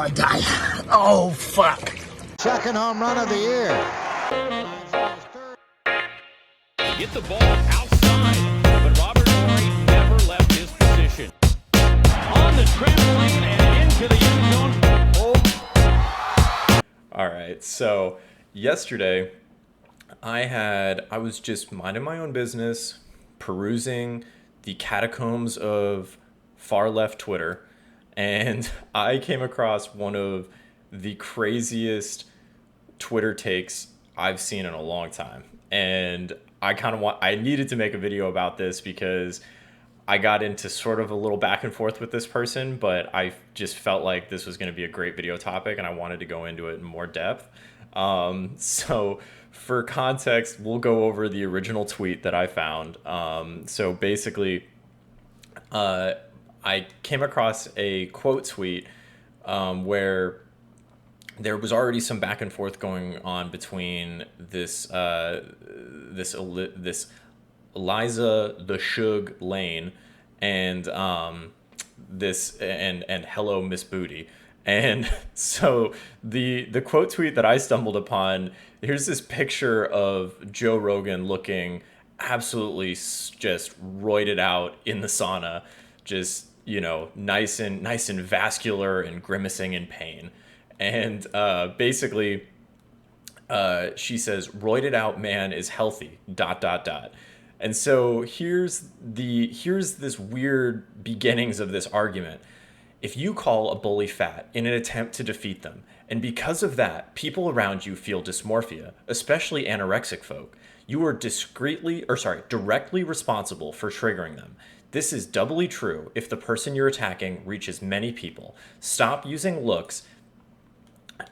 I die. Oh, fuck. Second home run of the year. Hit the ball outside, but Robert Horry never left his position. On the trampoline and into the end zone. Oh. All right, so yesterday I was just minding my own business, perusing the catacombs of far left Twitter, and I came across one of the craziest Twitter takes I've seen in a long time. And I needed to make a video about this because I got into sort of a little back and forth with this person, but I just felt like this was going to be a great video topic and I wanted to go into it in more depth. So for context, we'll go over the original tweet that I found. So basically, I came across a quote tweet where there was already some back and forth going on between this Eliza the Shug Lane and Hello Miss Booty. And so the quote tweet that I stumbled upon, here's this picture of Joe Rogan looking absolutely just roided out in the sauna, just, nice and vascular and grimacing in pain. And basically, she says, "Roided out man is healthy, ... And so here's this weird beginnings of this argument. If you call a bully fat in an attempt to defeat them, and because of that, people around you feel dysmorphia, especially anorexic folk, you are directly responsible for triggering them. This is doubly true if the person you're attacking reaches many people. Stop using looks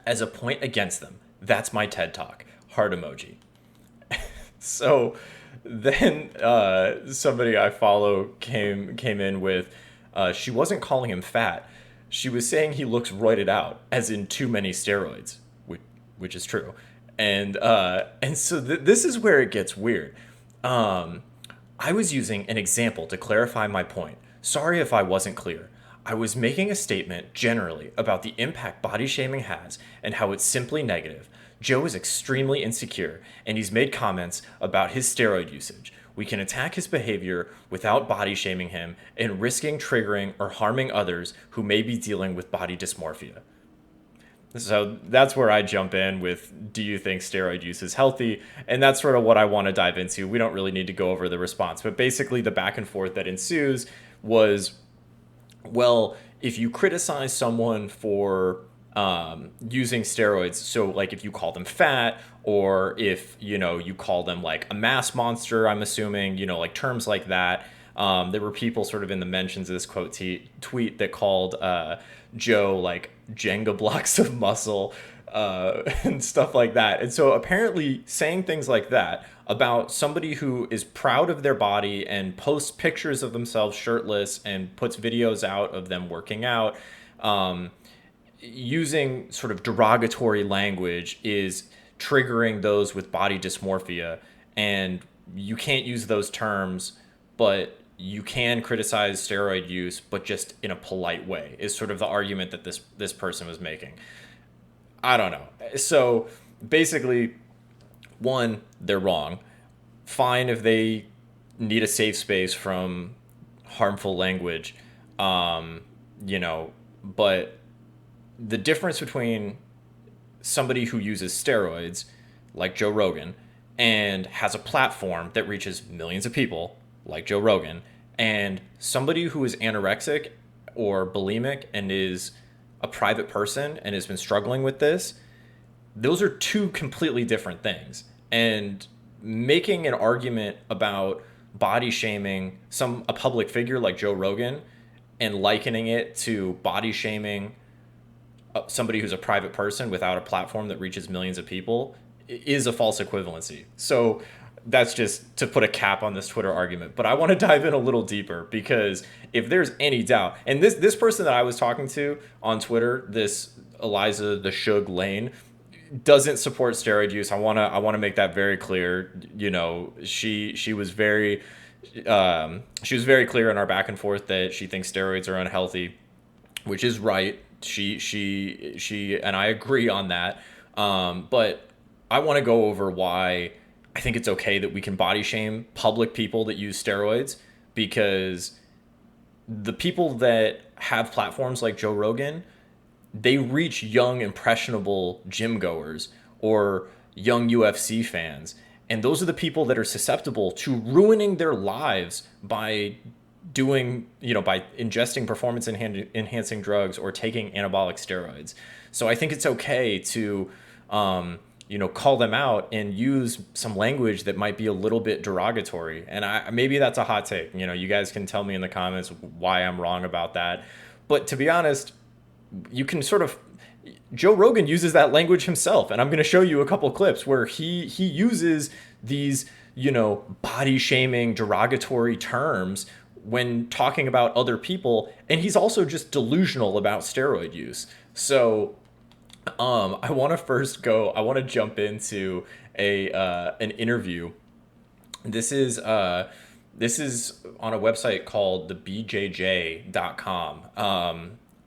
as a point against them. That's my TED Talk. Heart emoji." So then somebody I follow came in with, she wasn't calling him fat. She was saying he looks roided out, as in too many steroids, which is true. And so this is where it gets weird. I was using an example to clarify my point. Sorry if I wasn't clear. I was making a statement generally about the impact body shaming has and how it's simply negative. Joe is extremely insecure, and he's made comments about his steroid usage. We can attack his behavior without body shaming him and risking triggering or harming others who may be dealing with body dysmorphia. So that's where I jump in with, do you think steroid use is healthy? And that's sort of what I want to dive into. We don't really need to go over the response, but basically the back and forth that ensues was, well, if you criticize someone for using steroids, so like if you call them fat, or if you call them like a mass monster, I'm assuming, like terms like that. There were people sort of in the mentions of this quote tweet that called Joe like Jenga blocks of muscle and stuff like that. And so apparently saying things like that about somebody who is proud of their body and posts pictures of themselves shirtless and puts videos out of them working out, using sort of derogatory language is triggering those with body dysmorphia. And you can't use those terms, but you can criticize steroid use, but just in a polite way, is sort of the argument that this person was making. I don't know. So basically, one, they're wrong. Fine if they need a safe space from harmful language, but the difference between somebody who uses steroids, like Joe Rogan, and has a platform that reaches millions of people, like Joe Rogan, and somebody who is anorexic or bulimic and is a private person and has been struggling with this, those are two completely different things. And making an argument about body shaming a public figure like Joe Rogan and likening it to body shaming somebody who's a private person without a platform that reaches millions of people is a false equivalency. So that's just to put a cap on this Twitter argument. But I want to dive in a little deeper, because if there's any doubt, and this person that I was talking to on Twitter, this Eliza the Shug Lane, doesn't support steroid use. I want to make that very clear. She was very clear in our back and forth that she thinks steroids are unhealthy, which is right. She and I agree on that. But I want to go over why I think it's okay that we can body shame public people that use steroids, because the people that have platforms like Joe Rogan, they reach young, impressionable gym goers or young UFC fans. And those are the people that are susceptible to ruining their lives by by ingesting performance enhancing drugs or taking anabolic steroids. So I think it's okay to, call them out and use some language that might be a little bit derogatory. And maybe that's a hot take. You guys can tell me in the comments why I'm wrong about that. But to be honest, you can Joe Rogan uses that language himself, and I'm going to show you a couple clips where he uses these, body shaming, derogatory terms when talking about other people, and he's also just delusional about steroid use. So I want to jump into an interview. This is on a website called thebjj.com.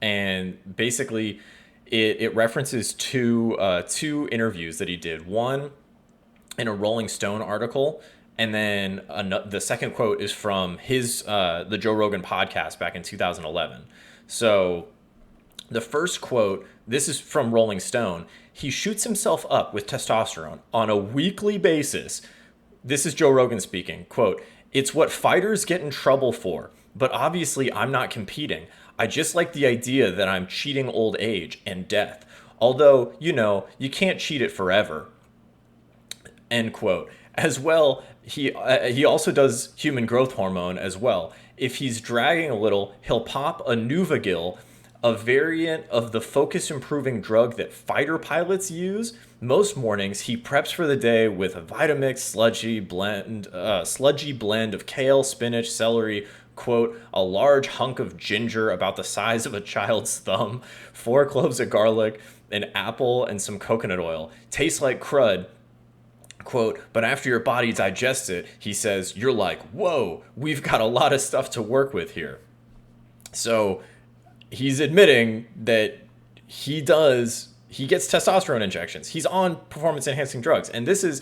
And basically it references two interviews that he did. One in a Rolling Stone article, and then the second quote is from the Joe Rogan podcast back in 2011. So the first quote, this is from Rolling Stone. He shoots himself up with testosterone on a weekly basis. This is Joe Rogan speaking. Quote, "It's what fighters get in trouble for, but obviously I'm not competing. I just like the idea that I'm cheating old age and death. Although, you can't cheat it forever." End quote. As well, he also does human growth hormone as well. If he's dragging a little, he'll pop a Nuvagil, a variant of the focus improving drug that fighter pilots use. Most mornings, he preps for the day with a Vitamix sludgy blend of kale, spinach, celery, quote, a large hunk of ginger about the size of a child's thumb, 4 cloves of garlic, an apple, and some coconut oil. Tastes like crud. Quote, but after your body digests it, he says, you're like, whoa, we've got a lot of stuff to work with here. So he's admitting that he gets testosterone injections. He's on performance enhancing drugs. And this is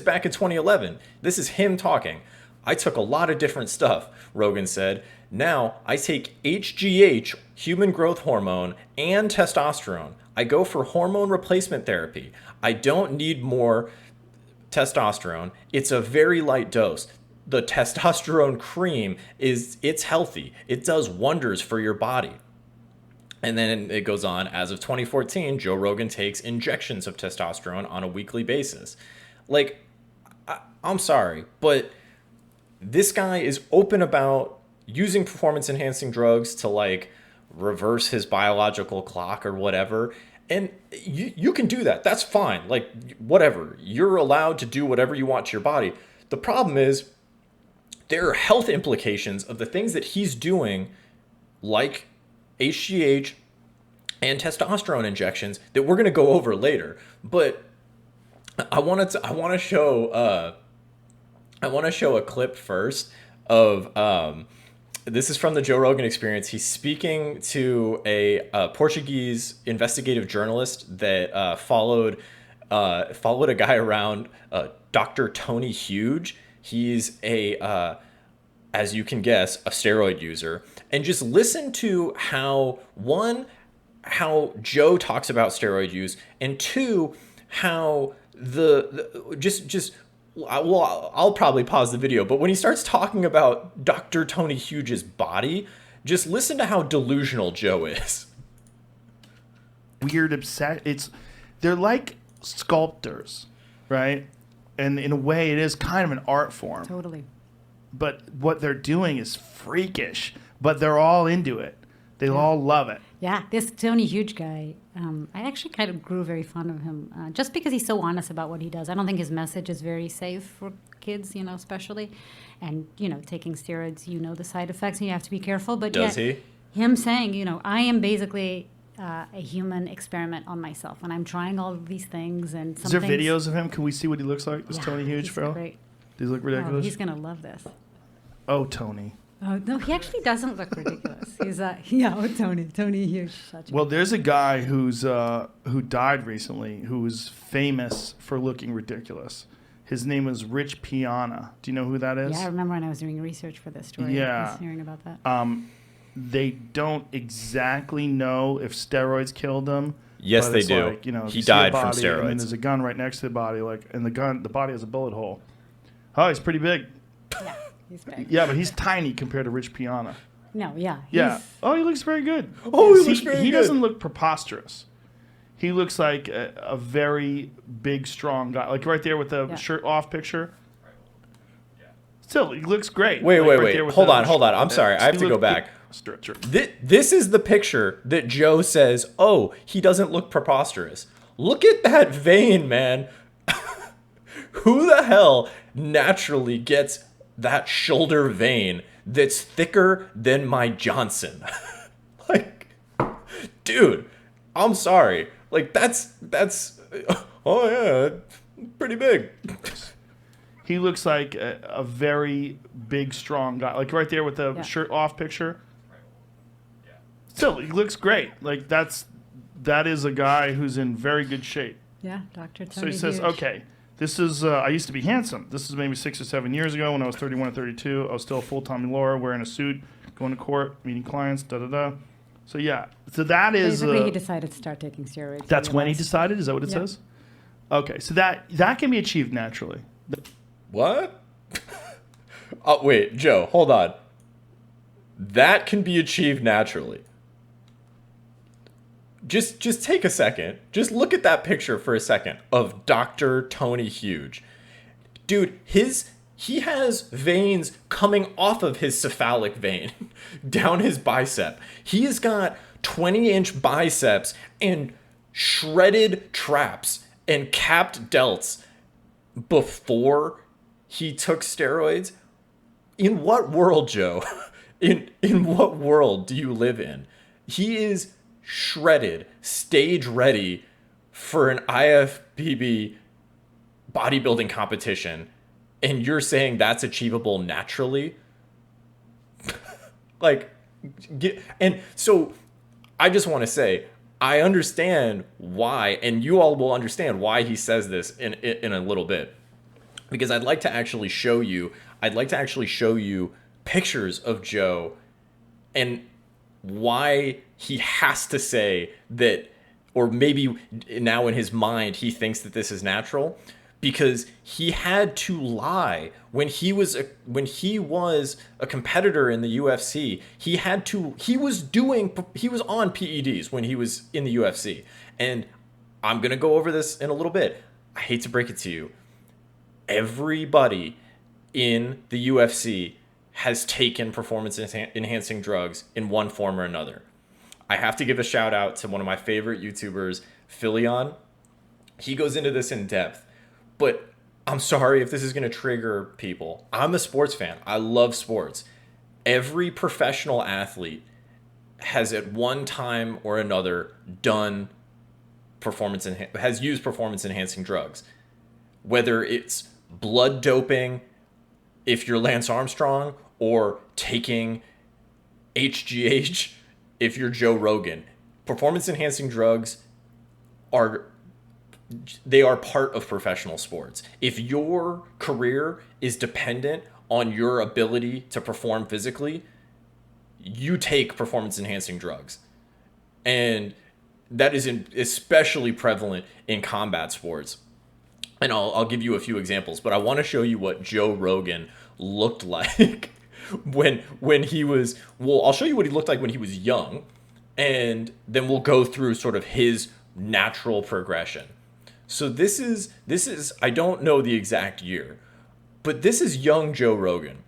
back in 2011. This is him talking. I took a lot of different stuff, Rogan said. Now I take HGH, human growth hormone, and testosterone. I go for hormone replacement therapy. I don't need more testosterone. It's a very light dose. The testosterone cream it's healthy. It does wonders for your body. And then it goes on, as of 2014, Joe Rogan takes injections of testosterone on a weekly basis. Like, I'm sorry, but this guy is open about using performance enhancing drugs to reverse his biological clock or whatever. And you can do that. That's fine. Whatever. You're allowed to do whatever you want to your body. The problem is there are health implications of the things that he's doing, like HGH and testosterone injections, that we're going to go over later. But I want to show a clip first of this is from the Joe Rogan Experience. He's speaking to a Portuguese investigative journalist that followed a guy around, Dr. Tony Huge. He's as you can guess, a steroid user. And just listen to how Joe talks about steroid use, and two, how I'll probably pause the video, but when he starts talking about Dr. Tony Huge's body, just listen to how delusional Joe is. Weird they're like sculptors, right? And in a way, it is kind of an art form. Totally. But what they're doing is freakish, but they're all into it. They all love it. Yeah, this Tony Huge guy, I actually kind of grew very fond of him just because he's so honest about what he does. I don't think his message is very safe for kids, especially. And, taking steroids, the side effects, and you have to be careful. But Does he? Him saying, I am basically a human experiment on myself, and I'm trying all of these things. And is there videos of him? Can we see what he looks like, this Tony Huge, bro? Great. Does he look ridiculous? Oh, he's going to love this. Oh, Tony. Oh no, he actually doesn't look ridiculous. He's yeah, Tony, huge. Such a Well, there's a guy who died recently who was famous for looking ridiculous. His name was Rich Piana. Do you know who that is? Yeah, I remember when I was doing research for this story. I Yeah. was hearing about that. They don't exactly know if steroids killed him. Yes, but they it's do. Like, you know, He you see a died from body, and then steroids. there's a gun right next to the body, and the body has a bullet hole. Oh, he's pretty big. Yeah, he's big. Yeah, but he's tiny compared to Rich Piana. No, yeah. Yeah. he's- Oh, he looks very good. Oh, he See, looks very He good. doesn't look preposterous. He looks like a very big, strong guy. Like right there with the Yeah. shirt off picture. Still, he looks great. Wait, Like, wait, right wait. there with Hold the on. I'm sorry. I have he to go looked- back. Stretcher. This is the picture that Joe says, oh, he doesn't look preposterous. Look at that vein, man. Who the hell naturally gets that shoulder vein that's thicker than my Johnson? Like, dude, I'm sorry. Like, that's, oh yeah, pretty big. He looks like a very big, strong guy. Like right there with the Yeah. shirt off picture. Still, he looks great. Like that is a guy who's in very good shape. Yeah, Dr. Tony. So he says, Huge. okay, this is, I used to be handsome. This is maybe 6 or 7 years ago when I was 31 or 32. I was still a full-time lawyer, wearing a suit, going to court, meeting clients, da-da-da. So yeah, so that is, Basically, he decided to start taking steroids. that's when he realized- decided? Is that what it Yeah. says? Okay, so that can be achieved naturally. What? Oh, wait, Joe, hold on. That can be achieved naturally. Just take a second. Just look at that picture for a second of Dr. Tony Huge. Dude, he has veins coming off of his cephalic vein down his bicep. He has got 20-inch biceps and shredded traps and capped delts before he took steroids. In what world, Joe? In what world do you live in? He is shredded, stage ready for an IFBB bodybuilding competition, and you're saying that's achievable naturally? Like, and so I just want to say, I understand why, and you all will understand why he says this in a little bit, because I'd like to actually show you pictures of Joe and why he has to say that, or maybe now in his mind he thinks that this is natural, because he had to lie when he was a competitor in the UFC. He was on PEDs when he was in the UFC. And I'm going to go over this in a little bit. I hate to break it to you. Everybody in the UFC has taken performance enhancing drugs in one form or another. I have to give a shout out to one of my favorite YouTubers, Philion. He goes into this in depth, but I'm sorry if this is going to trigger people. I'm a sports fan. I love sports. Every professional athlete has at one time or another has used performance enhancing drugs. Whether it's blood doping, if you're Lance Armstrong, or taking HGH, if you're Joe Rogan. Performance enhancing drugs are part of professional sports. If your career is dependent on your ability to perform physically, you take performance enhancing drugs. And that is especially prevalent in combat sports. And I'll give you a few examples, but I want to show you what Joe Rogan looked like when he was, well, I'll show you what he looked like when he was young, and then we'll go through sort of his natural progression. So this is I don't know the exact year, but this is young Joe Rogan.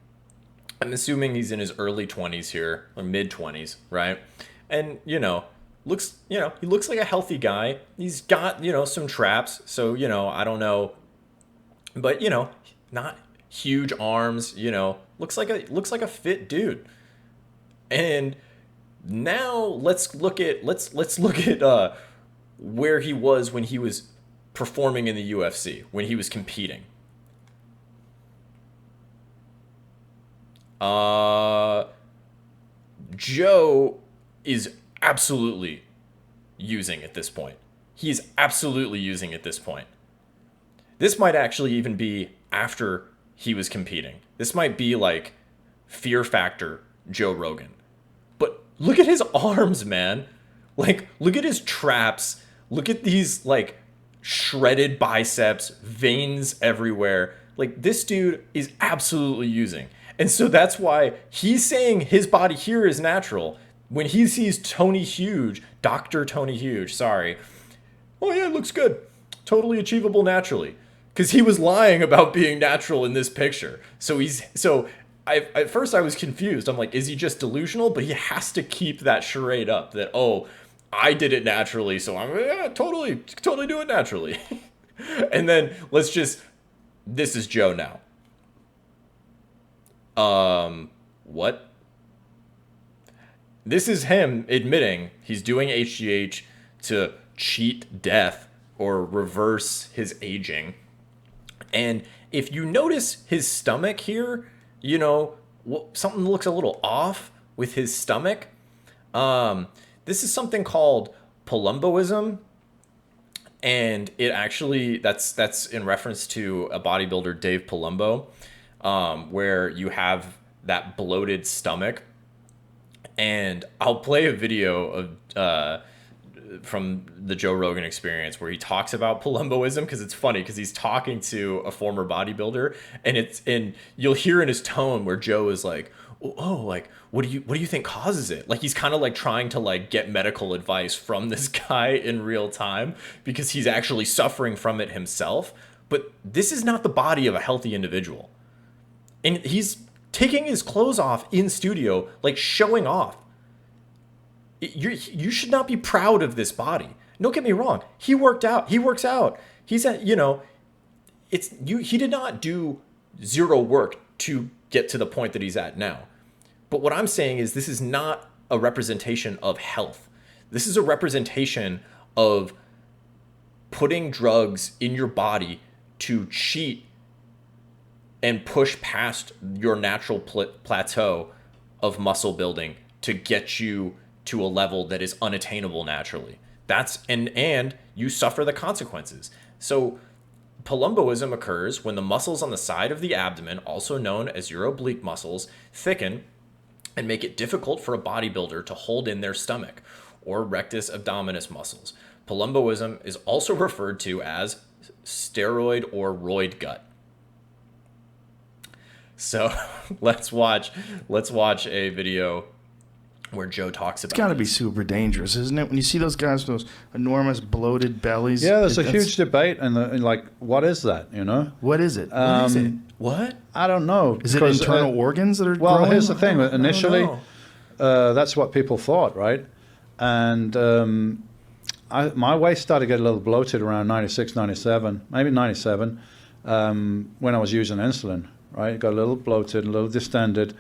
I'm assuming he's in his early 20s here, or mid 20s, right? And he looks like a healthy guy. He's got, some traps, so, I don't know, but, not huge arms, looks like a fit dude. And now let's look at where he was when he was performing in the UFC, when he was competing. Joe is absolutely using at this point. He is absolutely using at this point. This might actually even be after he was competing. This might be like Fear Factor Joe Rogan. But look at his arms, man. Like, look at his traps. Look at these, like, shredded biceps, veins everywhere. Like, this dude is absolutely using. And so that's why he's saying his body here is natural. When he sees Tony Huge, Dr. Tony Huge, sorry. Oh, yeah, it looks good. Totally achievable naturally. Because he was lying about being natural in this picture. At first I was confused. I'm like, is he just delusional? But he has to keep that charade up that, oh, I did it naturally, so I'm totally do it naturally. And then this is Joe now. What? This is him admitting he's doing HGH to cheat death or reverse his aging. And if you notice his stomach here, you know, something looks a little off with his stomach. This is something called palumboism. And it actually, that's in reference to a bodybuilder, Dave Palumbo, where you have that bloated stomach. And I'll play a video of from the Joe Rogan Experience where he talks about palumboism, because it's funny because he's talking to a former bodybuilder, and you'll hear in his tone where Joe is like, oh, like, what do you think causes it? Like, he's kind of like trying to like get medical advice from this guy in real time because he's actually suffering from it himself. But this is not the body of a healthy individual. And he's taking his clothes off in studio, like showing off. You should not be proud of this body. Don't get me wrong. He worked out. He works out. He's at, you know, he did not do zero work to get to the point that he's at now. But what I'm saying is this is not a representation of health. This is a representation of putting drugs in your body to cheat and push past your natural plateau of muscle building to get you to a level that is unattainable naturally. And you suffer the consequences. So palumboism occurs when the muscles on the side of the abdomen, also known as your oblique muscles, thicken and make it difficult for a bodybuilder to hold in their stomach, or rectus abdominis muscles. Palumboism is also referred to as steroid or roid gut. So let's watch a video where Joe talks about It's got to be super dangerous, isn't it? When you see those guys with those enormous bloated bellies. Yeah, there's a huge debate, and like, what is that? You know, What is it? What is it? What? I don't know. Is it because, internal organs that are Well, growing? here's the thing. Initially, know. that's what people thought, right? And my waist started to get a little bloated around 96, 97, maybe 97, when I was using insulin, right? It got a little bloated, a little distended.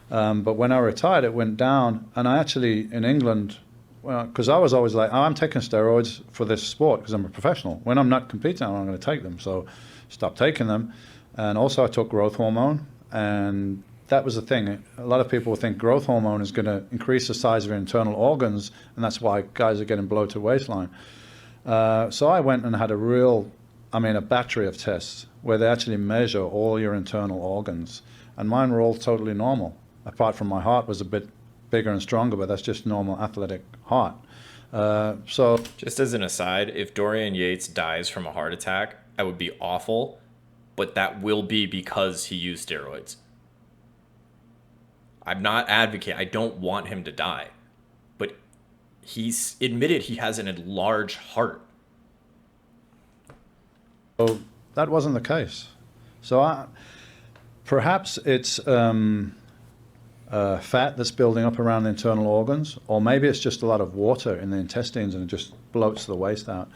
But when I retired, it went down. And I actually, in England, because I was always like, oh, I'm taking steroids for this sport because I'm a professional. When I'm not competing, I'm not going to take them. So stopped taking them. And also I took growth hormone. And that was the thing. A lot of people think growth hormone is going to increase the size of your internal organs. And that's why guys are getting bloated waistline. So I went and had a battery of tests where they actually measure all your internal organs. And mine were all totally normal. Apart from my heart was a bit bigger and stronger, but that's just normal athletic heart. So, just as an aside, if Dorian Yates dies from a heart attack, I would be awful, but that will be because he used steroids. I'm not advocating. I don't want him to die, but he's admitted he has an enlarged heart. so that wasn't the case. So perhaps it's fat that's building up around the internal organs, or maybe it's just a lot of water in the intestines and it just bloats the waist out.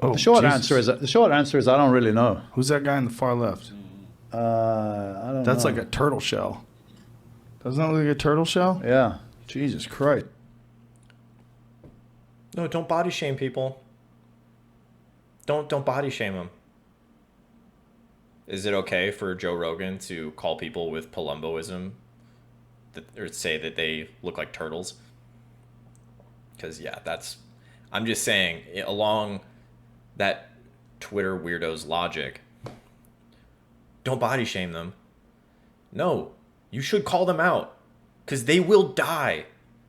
Oh, The short Jesus. answer is I don't really know. Who's that guy in the far left? I don't know. That's like a turtle shell. Doesn't that look like a turtle shell? Yeah. Jesus Christ. No, don't body shame people. Don't body shame them. Is it okay for Joe Rogan to call people with Palumboism or say that they look like turtles? Because, yeah, I'm just saying, along that Twitter weirdo's logic, don't body shame them. No, you should call them out because they will die.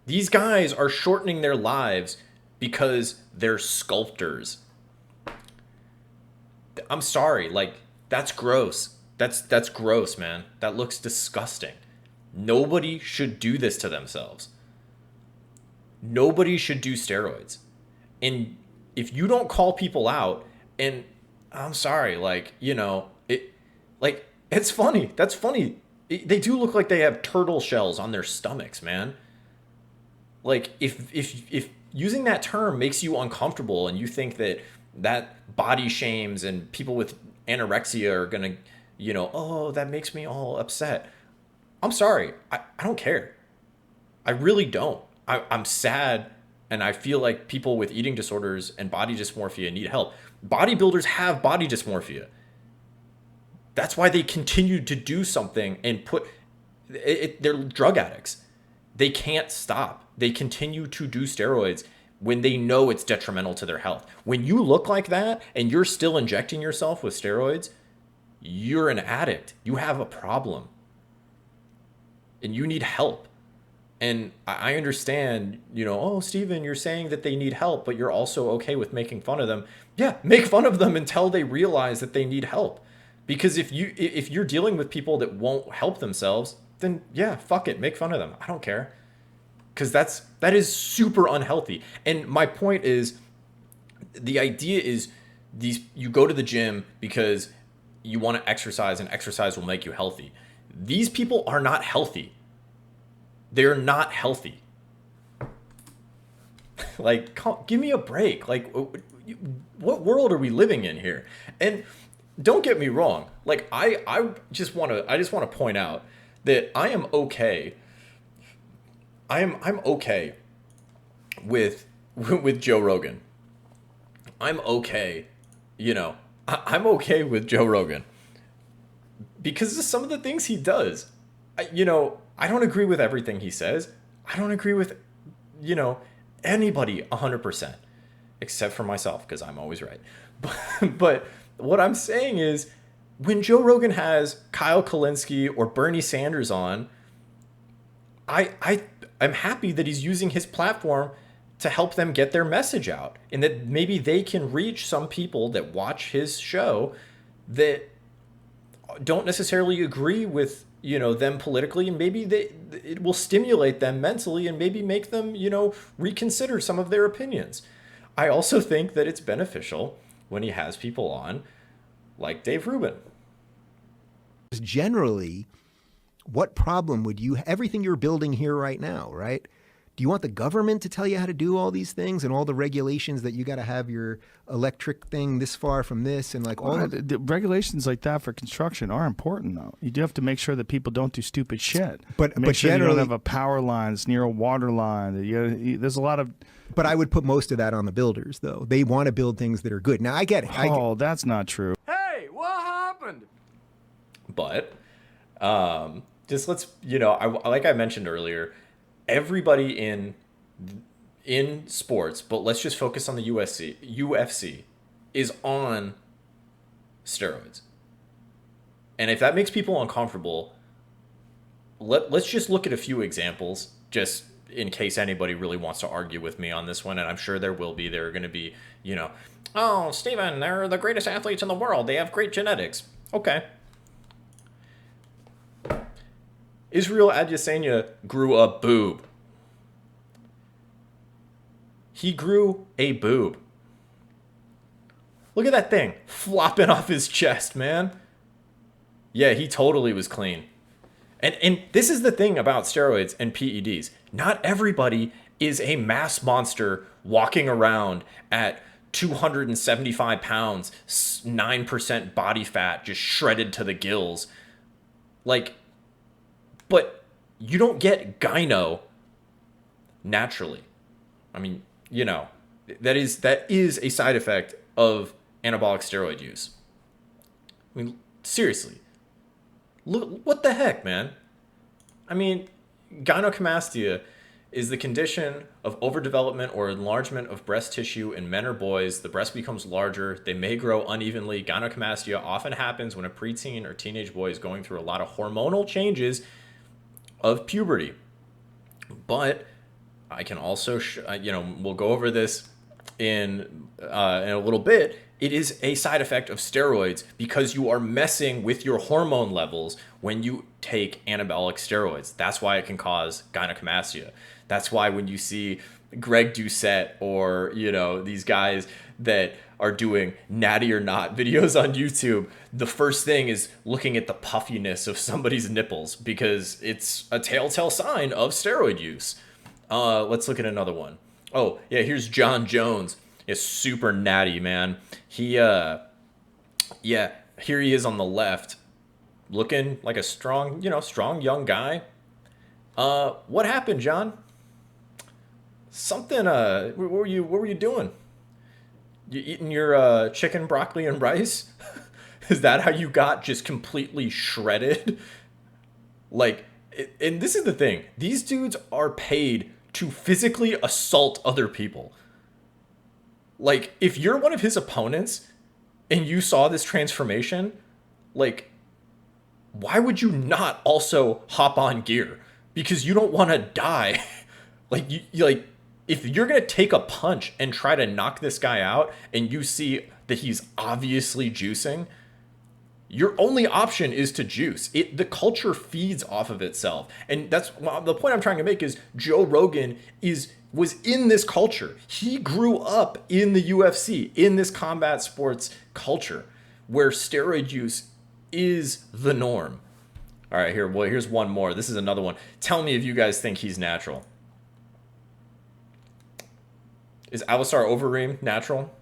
These guys are shortening their lives because they're sculptors. I'm sorry, like, that's gross. That's gross, man. That looks disgusting. Nobody should do this to themselves. Nobody should do steroids. And if you don't call people out, and I'm sorry, like, it's funny. That's funny. They do look like they have turtle shells on their stomachs, man. Like, if using that term makes you uncomfortable and you think that body shames and people with anorexia are gonna, oh, that makes me all upset. I'm sorry. I don't care. I really don't. I'm sad, and I feel like people with eating disorders and body dysmorphia need help. Bodybuilders have body dysmorphia. That's why they continue to do something and they're drug addicts. They can't stop. They continue to do steroids when they know it's detrimental to their health. When you look like that and you're still injecting yourself with steroids, you're an addict. You have a problem. And you need help. And I understand, oh, Steven, you're saying that they need help, but you're also okay with making fun of them. Yeah, make fun of them until they realize that they need help. Because if you're dealing with people that won't help themselves, then yeah, fuck it, make fun of them. I don't care. Because that is super unhealthy. And my point is, the idea is you go to the gym because you want to exercise and exercise will make you healthy. These people are not healthy. They're not healthy. Like, give me a break. Like, what world are we living in here? And don't get me wrong. Like, I just want to point out that I am okay. I'm okay with Joe Rogan. I'm okay. I'm okay with Joe Rogan because of some of the things he does. I don't agree with everything he says. I don't agree with, anybody 100%, except for myself, because I'm always right. But what I'm saying is, when Joe Rogan has Kyle Kalinske or Bernie Sanders on, I'm happy that he's using his platform to help them get their message out, and that maybe they can reach some people that watch his show that don't necessarily agree with them politically, and maybe it will stimulate them mentally and maybe make them reconsider some of their opinions. I also think that it's beneficial when he has people on like Dave Rubin. Generally, what problem would everything you're building here right now, right? Do you want the government to tell you how to do all these things and all the regulations that you got to have your electric thing this far from this and like all the regulations like that for construction are important though. You do have to make sure that people don't do stupid shit. But make sure generally, you don't have a power line that's near a water line. There's a lot of. But I would put most of that on the builders though. They want to build things that are good. Now I get it. That's not true. Hey, what happened? But just let's like I mentioned earlier. Everybody in sports, but let's just focus on the UFC is on steroids. And if that makes people uncomfortable, let's just look at a few examples, just in case anybody really wants to argue with me on this one. And I'm sure there will be. There are going to be, oh, Steven, they're the greatest athletes in the world. They have great genetics. Okay. Israel Adesanya grew a boob. He grew a boob. Look at that thing flopping off his chest, man. Yeah, he totally was clean. And this is the thing about steroids and PEDs. Not everybody is a mass monster walking around at 275 pounds, 9% body fat, just shredded to the gills. But you don't get gyno naturally. I mean, that is a side effect of anabolic steroid use. I mean, Seriously. Look, what the heck, man? I mean, gynecomastia is the condition of overdevelopment or enlargement of breast tissue in men or boys. The breast becomes larger. They may grow unevenly. Gynecomastia often happens when a preteen or teenage boy is going through a lot of hormonal changes of puberty. But I can also, we'll go over this in a little bit. It is a side effect of steroids because you are messing with your hormone levels when you take anabolic steroids. That's why it can cause gynecomastia. That's why when you see Greg Doucette or, these guys that are doing natty or not videos on YouTube, the first thing is looking at the puffiness of somebody's nipples because it's a telltale sign of steroid use. Let's look at another one. Oh, yeah, here's John Jones. It's super natty, man. Here he is on the left, looking like a strong young guy. What happened, John? Something, what were you doing? You eating your chicken, broccoli, and rice? Is that how you got just completely shredded? And this is the thing. These dudes are paid to physically assault other people. Like, if you're one of his opponents and you saw this transformation, like, why would you not also hop on gear? Because you don't want to die. If you're going to take a punch and try to knock this guy out and you see that he's obviously juicing, your only option is to juice. The culture feeds off of itself. And that's the point I'm trying to make is Joe Rogan was in this culture. He grew up in the UFC, in this combat sports culture where steroid use is the norm. All right, here's one more. This is another one. Tell me if you guys think he's natural. Is Alistar Overeem natural?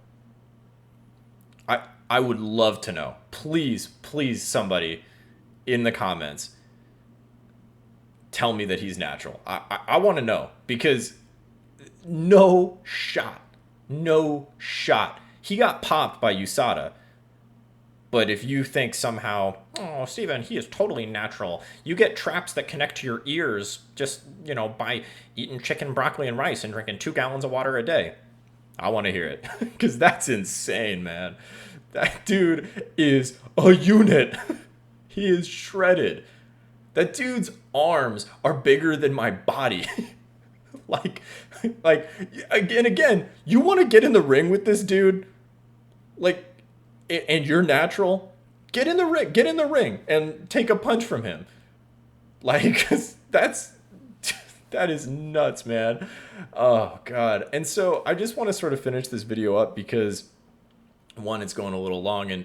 I would love to know. Please, somebody in the comments tell me that he's natural. I want to know because no shot. He got popped by USADA. But if you think somehow, oh, Steven, he is totally natural. You get traps that connect to your ears just, by eating chicken, broccoli, and rice and drinking 2 gallons of water a day. I want to hear it because that's insane, man. That dude is a unit. He is shredded. That dude's arms are bigger than my body. like again, you want to get in the ring with this dude? And you're natural? Get in the ring and take a punch from him. That is nuts, man. Oh, God. And so I just want to sort of finish this video up because, one, it's going a little long. And,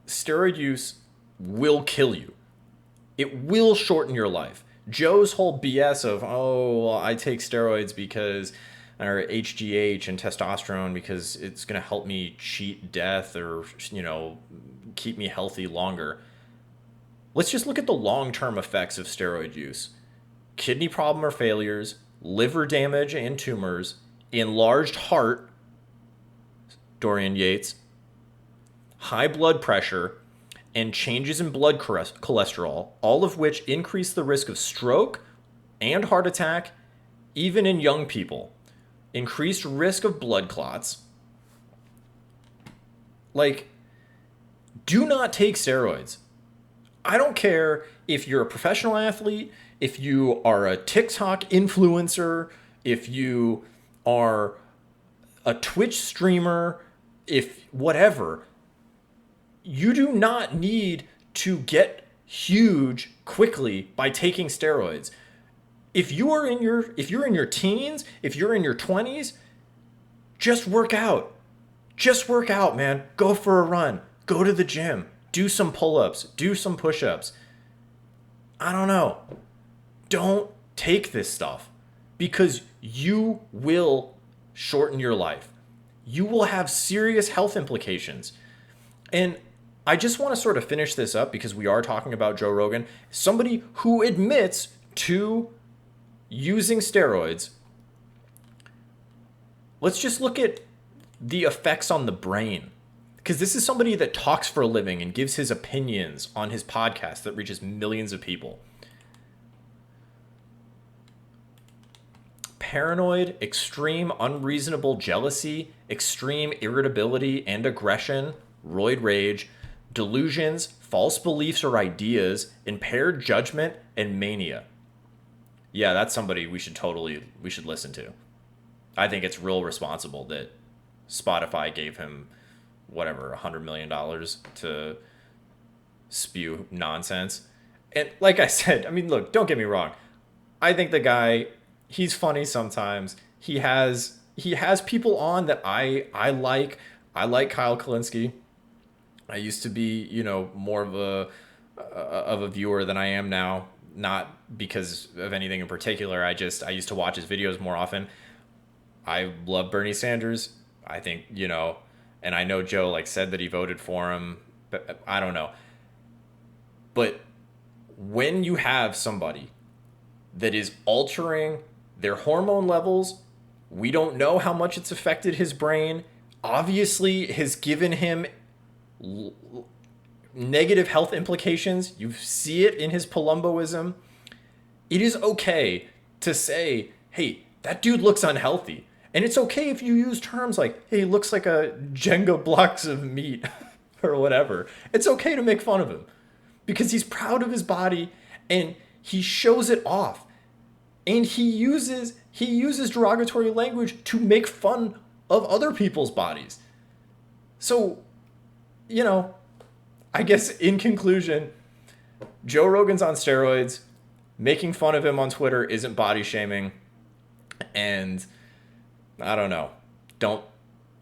steroid use will kill you. It will shorten your life. Joe's whole BS of, I take steroids because, or HGH and testosterone because it's going to help me cheat death or, keep me healthy longer. Let's just look at the long-term effects of steroid use. Kidney problem or failures, liver damage and tumors, enlarged heart, Dorian Yates, high blood pressure, and changes in blood cholesterol, all of which increase the risk of stroke and heart attack, even in young people. Increased risk of blood clots. Do not take steroids. I don't care if you're a professional athlete, if you are a TikTok influencer, if you are a Twitch streamer, if whatever. You do not need to get huge quickly by taking steroids. If you're in your teens, if you're in your 20s, just work out. Just work out, man. Go for a run. Go to the gym. Do some pull-ups. Do some push-ups. I don't know. Don't take this stuff because you will shorten your life. You will have serious health implications. And I just want to sort of finish this up because we are talking about Joe Rogan, somebody who admits to using steroids. Let's just look at the effects on the brain. Because this is somebody that talks for a living and gives his opinions on his podcast that reaches millions of people. Paranoid, extreme unreasonable jealousy, extreme irritability and aggression, roid rage, delusions, false beliefs or ideas, impaired judgment, and mania. Yeah, that's somebody we should listen to. I think it's real responsible that Spotify gave him whatever, $100 million to spew nonsense. And like I said, I mean, look, don't get me wrong. I think the guy, he's funny sometimes. He has people on that I like. I like Kyle Kalinske. I used to be, more of a viewer than I am now. Not because of anything in particular. I used to watch his videos more often. I love Bernie Sanders. I think, and I know Joe said that he voted for him, but I don't know. But when you have somebody that is altering their hormone levels, we don't know how much it's affected his brain, obviously has given him negative health implications. You see it in his Palumboism. It is okay to say, hey, that dude looks unhealthy. And it's okay if you use terms like, hey, he looks like a Jenga blocks of meat or whatever. It's okay to make fun of him because he's proud of his body and he shows it off. And he uses derogatory language to make fun of other people's bodies. So, I guess in conclusion, Joe Rogan's on steroids. Making fun of him on Twitter isn't body shaming. And I don't know. Don't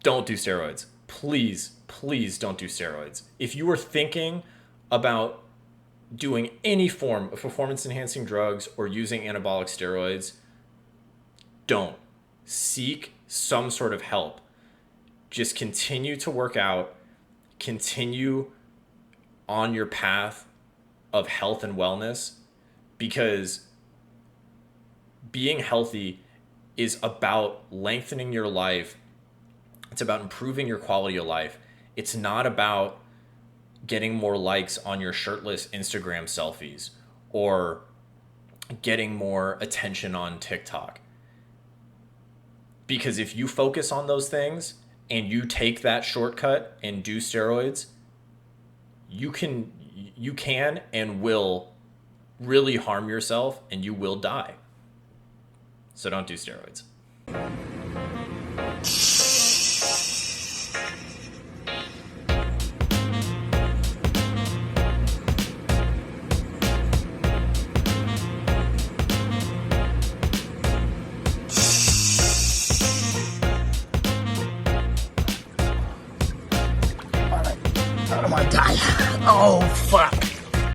do steroids. Please don't do steroids. If you are thinking about doing any form of performance enhancing drugs or using anabolic steroids, don't. Seek some sort of help. Just continue to work out. Continue on your path of health and wellness, because being healthy is about lengthening your life. It's about improving your quality of life. It's not about getting more likes on your shirtless Instagram selfies or getting more attention on TikTok. Because if you focus on those things and you take that shortcut and do steroids, you can and will really harm yourself and you will die. So don't do steroids. I'm gonna die. Oh, fuck.